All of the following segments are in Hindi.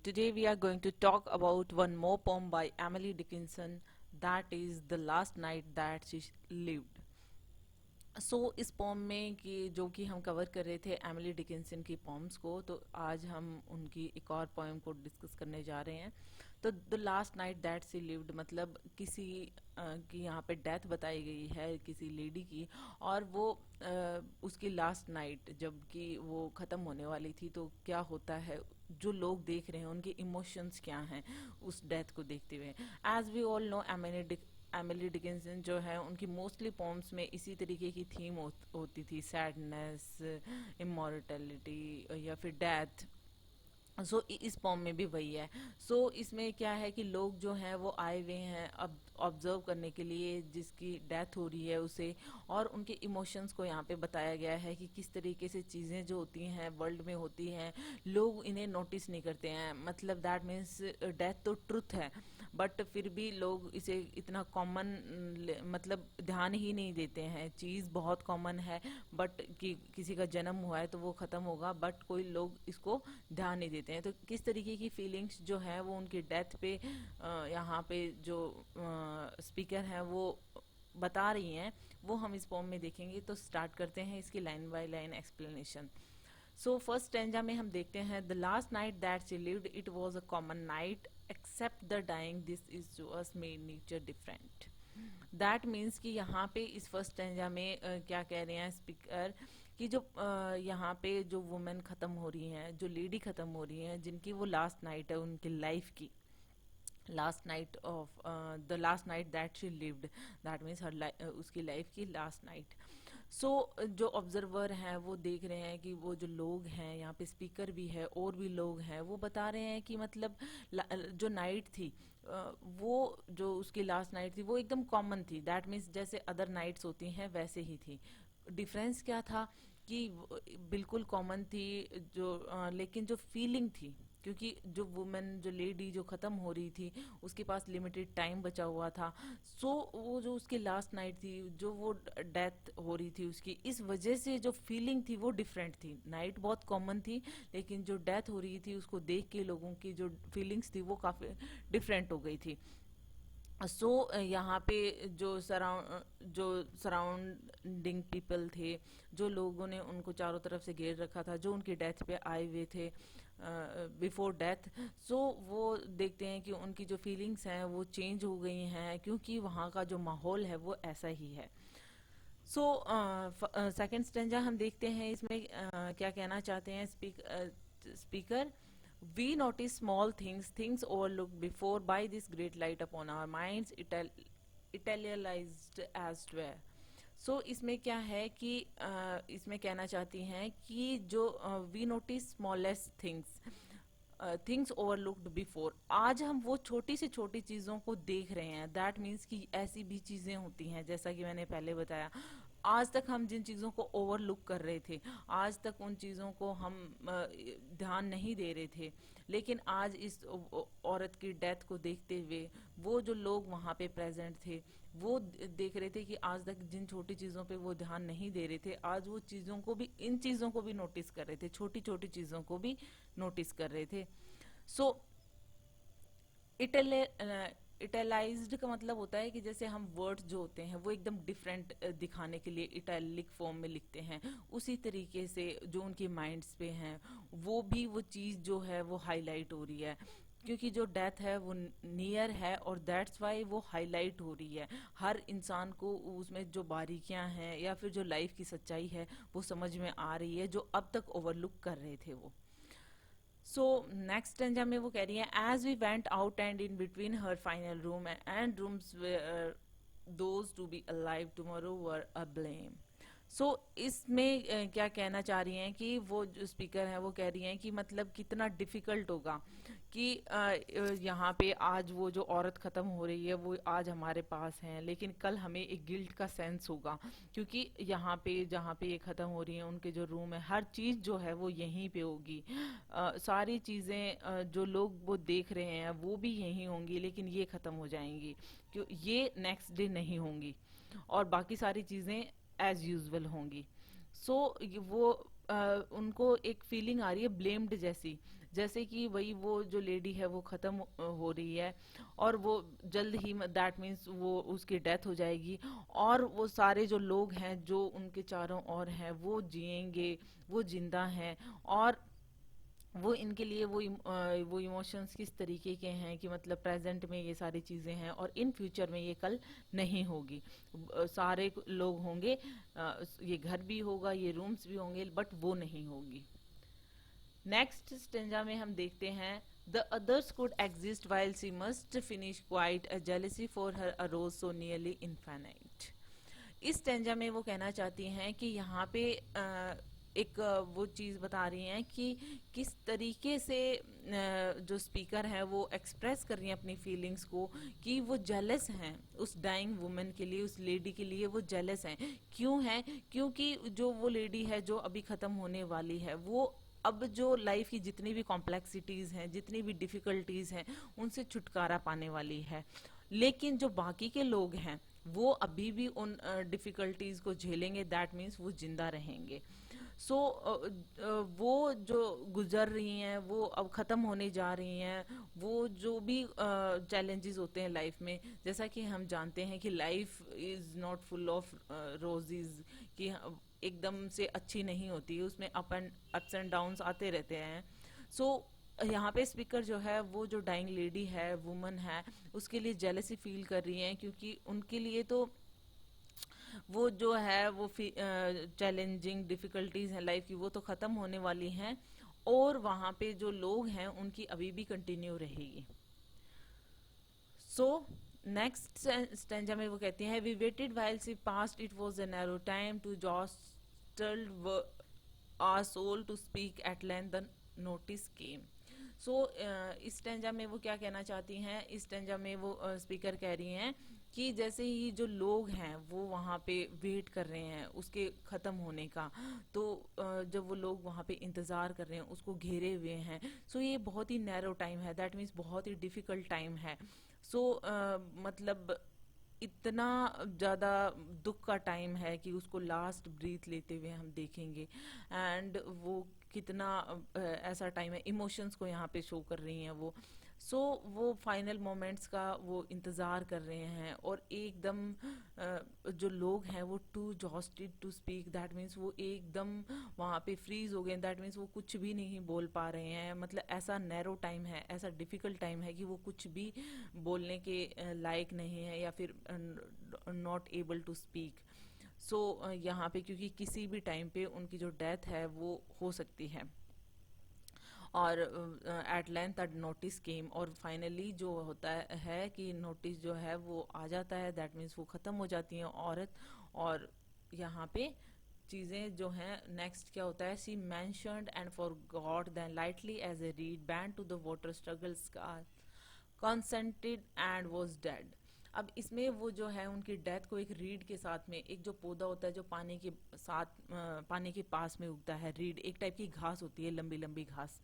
Today we are going to talk about one more poem by Emily Dickinson, that is The Last Night That She Lived. इस पोम में कि जो कि हम कवर कर रहे थे एमिली डिकिंसन की पोम्स को, तो आज हम उनकी एक और पोएम को डिस्कस करने जा रहे हैं। तो the last night that she lived मतलब किसी की यहाँ पे डेथ बताई गई है किसी लेडी की, और वो उसकी लास्ट नाइट जबकि वो ख़त्म होने वाली थी, तो क्या होता है, जो लोग देख रहे हैं उनके इमोशंस क्या हैं उस डेथ को देखते हुए। As we all know, Emily Dickinson जो है उनकी मोस्टली पोम्स में इसी तरीके की थीम होती थी, सैडनेस, इमोर्टैलिटी या फिर डेथ। इस पोम में भी वही है। इसमें क्या है कि लोग जो हैं वो आए हुए हैं अब ऑब्जर्व करने के लिए जिसकी डेथ हो रही है उसे, और उनके इमोशंस को यहाँ पे बताया गया है कि किस तरीके से चीज़ें जो होती हैं वर्ल्ड में होती हैं, लोग इन्हें नोटिस नहीं करते हैं। मतलब दैट मीन्स डेथ तो ट्रुथ है, बट फिर भी लोग इसे इतना कॉमन मतलब ध्यान ही नहीं देते हैं। चीज़ बहुत कॉमन है, बट कि किसी का जन्म हुआ है तो वो ख़त्म होगा, बट कोई लोग इसको ध्यान नहीं देते हैं। तो किस तरीके की फीलिंग्स जो है वो उनकी डेथ पे यहाँ पे जो स्पीकर हैं वो बता रही हैं, वो हम इस पोम में देखेंगे। तो स्टार्ट करते हैं इसकी line by line explanation. First stanza में हम देखते हैं, the last night that she lived it was a common night except the dying this is to us made nature different. That means कि यहाँ पे इस फर्स्ट स्टैंजा में क्या कह रहे हैं स्पीकर, कि जो यहाँ पे जो वुमेन ख़त्म हो रही हैं, जो लेडी ख़त्म हो रही हैं, जिनकी वो लास्ट नाइट है उनकी लाइफ की, last night of the last night that she lived, that means her उसकी लाइफ की लास्ट नाइट। जो ऑब्जर्वर हैं वो देख रहे हैं कि वो जो लोग हैं, यहाँ पे स्पीकर भी है और भी लोग हैं, वो बता रहे हैं कि मतलब जो नाइट थी वो जो उसकी लास्ट नाइट थी वो एकदम कॉमन थी। दैट मीन्स जैसे अदर नाइट्स होती हैं वैसे ही थी। डिफरेंस क्या था कि बिल्कुल कॉमन थी जो लेकिन जो फीलिंग थी, क्योंकि जो वुमेन जो लेडी जो ख़त्म हो रही थी उसके पास लिमिटेड टाइम बचा हुआ था। वो जो उसकी लास्ट नाइट थी, जो वो डेथ हो रही थी उसकी, इस वजह से जो फीलिंग थी वो डिफरेंट थी। नाइट बहुत कॉमन थी, लेकिन जो डेथ हो रही थी उसको देख के लोगों की जो फीलिंग्स थी वो काफ़ी डिफरेंट हो गई थी। यहाँ पे जो सराउंडिंग पीपल थे, जो लोगों ने उनको चारों तरफ से घेर रखा था, जो उनकी डेथ पे आए हुए थे बिफोर डेथ, वो देखते हैं कि उनकी जो फीलिंग्स हैं वो चेंज हो गई हैं, क्योंकि वहाँ का जो माहौल है वो ऐसा ही है। सेकंड स्टेंजा हम देखते हैं, इसमें क्या कहना चाहते हैं speaker. We notice small things, things overlooked before by this great light upon our minds, italicized as were. इसमें क्या है कि इसमें कहना चाहती हैं कि जो we notice smallest things, things overlooked before, आज हम वो छोटी से छोटी चीज़ों को देख रहे हैं। दैट मीन्स कि ऐसी भी चीज़ें होती हैं, जैसा कि मैंने पहले बताया, आज तक हम जिन चीज़ों को ओवरलुक कर रहे थे, आज तक उन चीज़ों को हम ध्यान नहीं दे रहे थे, लेकिन आज इस औरत की डेथ को देखते हुए वो जो लोग वहाँ पे प्रेजेंट थे वो देख रहे थे कि आज तक जिन छोटी चीज़ों पे वो ध्यान नहीं दे रहे थे, आज वो चीज़ों को भी, इन चीज़ों को भी नोटिस कर रहे थे, छोटी छोटी चीज़ों को भी नोटिस कर रहे थे। सो इटैलाइज्ड का मतलब होता है कि जैसे हम वर्ड्स जो होते हैं वो एकदम डिफरेंट दिखाने के लिए इटैलिक फॉर्म में लिखते हैं, उसी तरीके से जो उनके माइंड्स पे हैं वो भी वो चीज़ जो है वो हाईलाइट हो रही है, क्योंकि जो डेथ है वो नियर है, और दैट्स वाई वो हाईलाइट हो रही है। हर इंसान को उसमें जो बारीकियां हैं या फिर जो लाइफ की सच्चाई है वो समझ में आ रही है, जो अब तक ओवरलुक कर रहे थे वो। नेक्स्ट स्टेंजा में वो कह रही है, as we went out and in between her final room and rooms those to be alive tomorrow were a blame. इसमें क्या कहना चाह रही हैं कि वो जो स्पीकर हैं वो कह रही हैं कि मतलब कितना डिफिकल्ट होगा कि यहाँ पे आज वो जो औरत ख़त्म हो रही है वो आज हमारे पास हैं, लेकिन कल हमें एक गिल्ट का सेंस होगा, क्योंकि यहाँ पे जहाँ पे ये ख़त्म हो रही हैं उनके जो रूम है, हर चीज़ जो है वो यहीं पे होगी। सारी चीज़ें जो लोग वो देख रहे हैं वो भी यहीं होंगी, लेकिन ये ख़त्म हो जाएंगी, क्यों ये नेक्स्ट डे नहीं होंगी, और बाकी सारी चीज़ें एज यूजुअल होंगी। वो उनको एक फीलिंग आ रही है ब्लेम्ड जैसी, जैसे कि वही वो जो लेडी है वो ख़त्म हो रही है, और वो जल्द ही, दैट मीन्स वो उसकी डेथ हो जाएगी, और वो सारे जो लोग हैं जो उनके चारों ओर हैं वो जिएंगे, वो जिंदा हैं, और वो इनके लिए वो इमोशंस किस तरीके के हैं कि मतलब प्रेजेंट में ये सारी चीज़ें हैं और इन फ्यूचर में ये कल नहीं होगी। सारे लोग होंगे, ये घर भी होगा, ये रूम्स भी होंगे, बट वो नहीं होगी। नेक्स्ट स्टेंजा में हम देखते हैं, the others could exist while she must finish quite a jealousy for her arose so nearly infinite. इस स्टेंजा में वो कहना चाहती हैं कि यहाँ पे वो चीज़ बता रही हैं कि किस तरीके से जो स्पीकर है वो एक्सप्रेस कर रही हैं अपनी फीलिंग्स को, कि वो जेलस हैं उस डाइंग वुमन के लिए, उस लेडी के लिए वो जेलस हैं। क्यों हैं? क्योंकि जो वो लेडी है जो अभी ख़त्म होने वाली है, वो अब जो लाइफ की जितनी भी कॉम्प्लेक्सिटीज़ हैं, जितनी भी डिफ़िकल्टीज़ हैं, उनसे छुटकारा पाने वाली है। लेकिन जो बाकी के लोग हैं वो अभी भी उन डिफ़िकल्टीज़ को झेलेंगे, दैट मीन्स वो जिंदा रहेंगे। सो वो जो गुजर रही हैं, वो अब ख़त्म होने जा रही हैं, वो जो भी चैलेंजेस होते हैं लाइफ में, जैसा कि हम जानते हैं कि life is not full of roses, कि एकदम से अच्छी नहीं होती है, उसमें अप्स एंड डाउन्स आते रहते हैं। सो यहाँ पे स्पीकर जो है वो जो डाइंग लेडी है, वुमन है, उसके लिए जेलसी फील कर रही हैं, क्योंकि उनके लिए तो वो जो है वो चैलेंजिंग डिफिकल्टीज हैं लाइफ की, वो तो ख़त्म होने वाली हैं, और वहाँ पे जो लोग हैं उनकी अभी भी कंटिन्यू रहेगी। सो नेक्स्ट स्टेंजा में वो कहती हैं, we waited while she passed, it was a narrow time too jostle our soul to speak, at length the notice came. So इस स्टेंजा में वो क्या कहना चाहती हैं? इस स्टेंजा में वो स्पीकर कह रही हैं कि जैसे ही जो लोग हैं वो वहाँ पे वेट कर रहे हैं उसके ख़त्म होने का, तो जब वो लोग वहाँ पे इंतज़ार कर रहे हैं, उसको घेरे हुए हैं, सो ये बहुत ही नैरो टाइम है, दैट मीन्स बहुत ही डिफ़िकल्ट टाइम है। सो मतलब इतना ज़्यादा दुख का टाइम है कि उसको लास्ट ब्रीथ लेते हुए हम देखेंगे, एंड वो कितना ऐसा टाइम है, इमोशंस को यहाँ पे शो कर रही हैं वो। सो वो फाइनल मोमेंट्स का वो इंतज़ार कर रहे हैं, और एकदम जो लोग हैं वो too jostled to speak, that means वो एकदम वहाँ पे फ्रीज हो गए, दैट मीन्स वो कुछ भी नहीं बोल पा रहे हैं, मतलब ऐसा नैरो टाइम है, ऐसा डिफ़िकल्ट टाइम है कि वो कुछ भी बोलने के लायक नहीं है, या फिर नॉट एबल टू स्पीक। सो यहाँ पे क्योंकि किसी भी टाइम पे उनकी जो डेथ है वो हो सकती है, और एट लेंथ दैट नोटिस केम, और फाइनली जो होता है कि नोटिस जो है वो आ जाता है, दैट मीन्स वो ख़त्म हो जाती हैं औरत। और यहाँ पे चीज़ें जो हैं, नेक्स्ट क्या होता है, she mentioned and forgot then lightly as a reed bent to the water struggle scarce consented and was dead. अब इसमें वो जो है उनकी डेथ को एक रीड के साथ में, एक जो पौधा होता है जो पानी के साथ पानी के पास में उगता है, रीड एक टाइप की घास होती है, लंबी लंबी घास।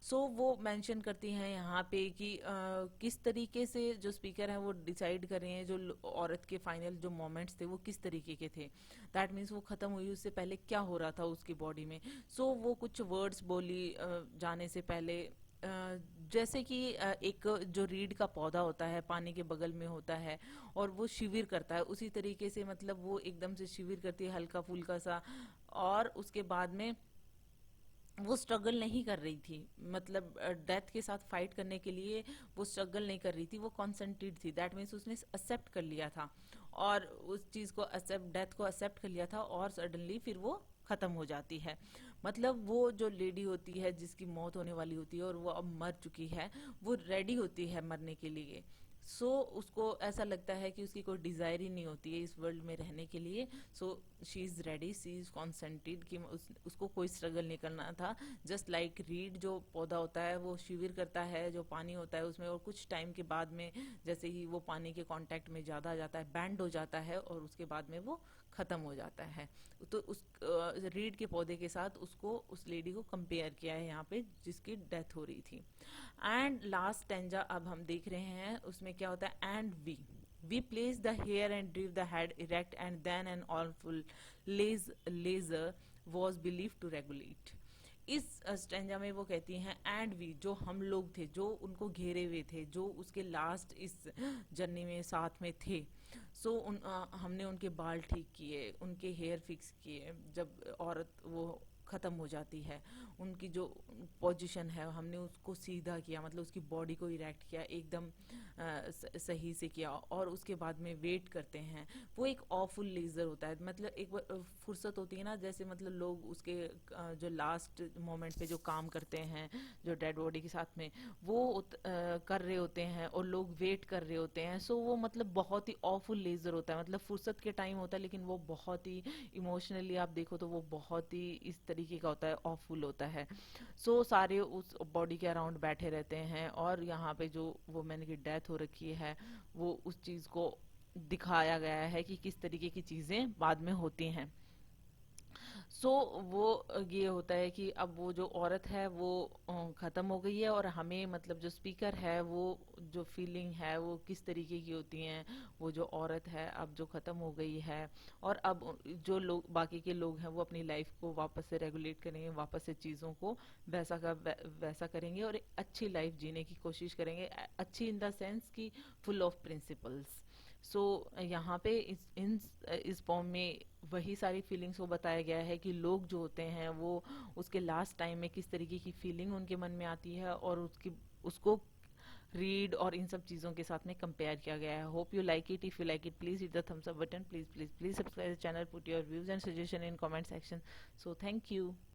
सो वो मेंशन करती हैं यहाँ पे कि किस तरीके से जो स्पीकर है वो डिसाइड कर रहे हैं जो औरत के फाइनल जो मोमेंट्स थे वो किस तरीके के थे, दैट मीन्स वो ख़त्म हुई उससे पहले क्या हो रहा था उसकी बॉडी में। सो वो कुछ वर्ड्स बोली जाने से पहले, जैसे कि एक जो रीड का पौधा होता है पानी के बगल में होता है और वो शिविर करता है, उसी तरीके से मतलब वो एकदम से शिविर करती है हल्का फुल्का सा, और उसके बाद में वो स्ट्रगल नहीं कर रही थी, मतलब डेथ के साथ फाइट करने के लिए वो स्ट्रगल नहीं कर रही थी, वो कॉन्सेंट्रेट थी, दैट मीन्स उसने एक्सेप्ट कर लिया था, और उस चीज़ को एक्सेप्ट, डेथ को एक्सेप्ट कर लिया था, और सडनली फिर वो ख़त्म हो जाती है। मतलब वो जो लेडी होती है जिसकी मौत होने वाली होती है और वो अब मर चुकी है, वो रेडी होती है मरने के लिए। सो उसको ऐसा लगता है कि उसकी कोई डिज़ायर ही नहीं होती है इस वर्ल्ड में रहने के लिए। So she is ready, she is consented कि उसको कोई स्ट्रगल नहीं करना था। जस्ट लाइक रीड जो पौधा होता है वो शिविर करता है जो पानी होता है उसमें, और कुछ टाइम के बाद में जैसे ही वो पानी के कांटेक्ट में ज़्यादा आ जाता है, बैंड हो जाता है, और उसके बाद में वो ख़त्म हो जाता है। तो उस रीड के पौधे के साथ उसको, उस लेडी को कंपेयर किया है यहाँ पे जिसकी डेथ हो रही थी। एंड लास्ट स्टेंजा अब हम देख रहे हैं, उसमें क्या होता है, and we place the hair and drew the head erect and then an awful leisure was believed to regulate। इस स्टेंजा में वो कहती हैं एंड वी, जो हम लोग थे, जो उनको घेरे हुए थे, जो उसके लास्ट इस जर्नी में साथ में थे। सो हमने उनके बाल ठीक किए, उनके हेयर फिक्स किए। जब औरत वो ख़त्म हो जाती है, उनकी जो पोजीशन है हमने उसको सीधा किया, मतलब उसकी बॉडी को इरेक्ट किया, एकदम सही से किया, और उसके बाद में वेट करते हैं। वो एक ऑफुल लेज़र होता है, मतलब एक फुर्सत होती है ना, जैसे मतलब लोग उसके जो लास्ट मोमेंट पे जो काम करते हैं, जो डेड बॉडी के साथ में वो कर रहे होते हैं और लोग वेट कर रहे होते हैं। सो वो मतलब बहुत ही ऑफुल लेज़र होता है, मतलब फुर्सत के टाइम होता है, लेकिन वो बहुत ही इमोशनली आप देखो तो वो बहुत ही इस तरीके का होता है, ऑफुल होता है। सो सारे उस बॉडी के अराउंड बैठे रहते हैं, और यहाँ पे जो वुमेन की डेथ हो रखी है वो उस चीज़ को दिखाया गया है कि किस तरीके की चीज़ें बाद में होती हैं। सो वो ये होता है कि अब वो जो औरत है वो ख़त्म हो गई है, और हमें मतलब जो स्पीकर है वो जो फीलिंग है वो किस तरीके की होती हैं, वो जो औरत है अब जो ख़त्म हो गई है, और अब जो लोग बाकी के लोग हैं वो अपनी लाइफ को वापस से रेगुलेट करेंगे, वापस से चीज़ों को वैसा करेंगे, और एक अच्छी लाइफ जीने की कोशिश करेंगे, अच्छी इन द सेंस कि फुल ऑफ प्रिंसिपल्स। सो यहाँ पे इस पोम में वही सारी फीलिंग्स को बताया गया है कि लोग जो होते हैं वो उसके लास्ट टाइम में किस तरीके की फीलिंग उनके मन में आती है, और उसको रीड और इन सब चीज़ों के साथ में कंपेयर किया गया है। Hope you like it. If you like it please hit the thumbs up button, please please please subscribe the channel, put your views and suggestion in comment section. So thank you.